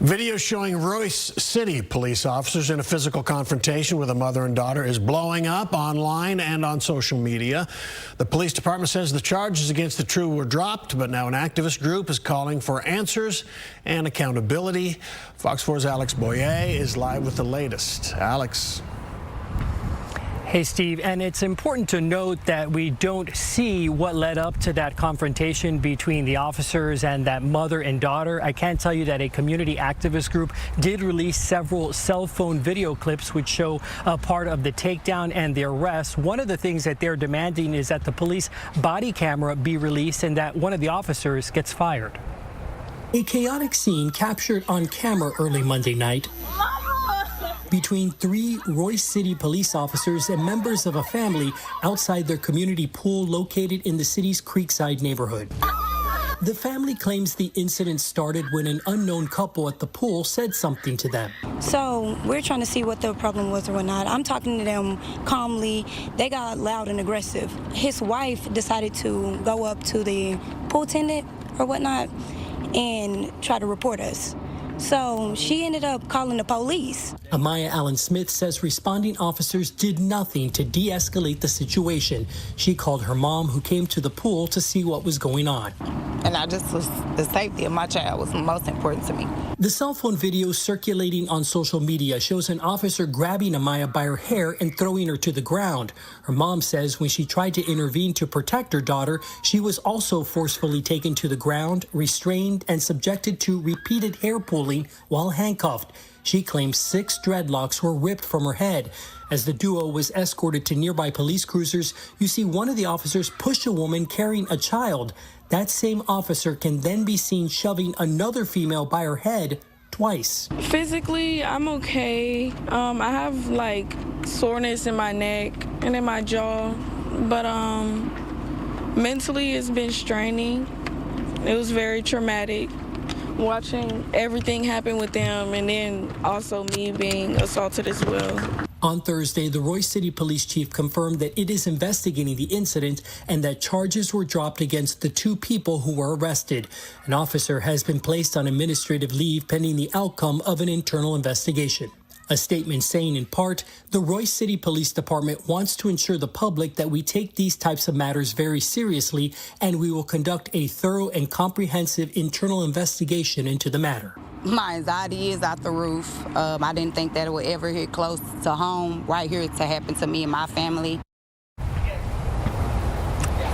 Video showing Royse City Police officers in a physical confrontation with a mother and daughter is blowing up online and on social media. The police department says the charges against the trio were dropped, but now an activist group is calling for answers and accountability. Fox 4's Alex Boyer is live with the latest. Alex. Hey, Steve, and it's important to note that we don't see what led up to that confrontation between the officers and that mother and daughter. I can tell you that a community activist group did release several cell phone video clips which show a part of the takedown and the arrest. One of the things that they're demanding is that the police body camera be released and that one of the officers gets fired. A chaotic scene captured on camera early Monday night between three Royse City police officers and members of a family outside their community pool located in the city's Creekside neighborhood. The family claims the incident started when an unknown couple at the pool said something to them. So we're trying to see what the problem was or whatnot. I'm talking to them calmly. They got loud and aggressive. His wife decided to go up to the pool attendant or whatnot and try to report us. So she ended up calling the police. Amaya Allen Smith says responding officers did nothing to de-escalate the situation. She called her mom, who came to the pool to see what was going on. And the safety of my child was most important to me. The cell phone video circulating on social media shows an officer grabbing Amaya by her hair and throwing her to the ground. Her mom says when she tried to intervene to protect her daughter, she was also forcefully taken to the ground, restrained, and subjected to repeated hair pulling while handcuffed. She claims 6 dreadlocks were ripped from her head. As the duo was escorted to nearby police cruisers, you see one of the officers push a woman carrying a child. That same officer can then be seen shoving another female by her head twice. Physically, I'm okay. I have like soreness in my neck and in my jaw, but mentally it's been straining. It was very traumatic watching everything happen with them and then also me being assaulted as well. On Thursday, the Royse City Police Chief confirmed that it is investigating the incident and that charges were dropped against the 2 people who were arrested. An officer has been placed on administrative leave pending the outcome of an internal investigation. A statement saying, in part, the Royse City Police Department wants to ensure the public that we take these types of matters very seriously, and we will conduct a thorough and comprehensive internal investigation into the matter. My anxiety is out the roof. I didn't think that it would ever hit close to home, right here to happen to me and my family.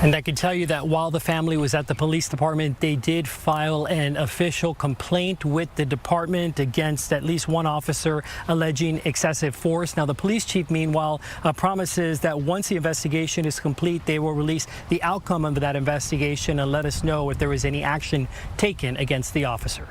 And I can tell you that while the family was at the police department, they did file an official complaint with the department against at least one officer alleging excessive force. Now, the police chief, meanwhile, promises that once the investigation is complete, they will release the outcome of that investigation and let us know if there was any action taken against the officer.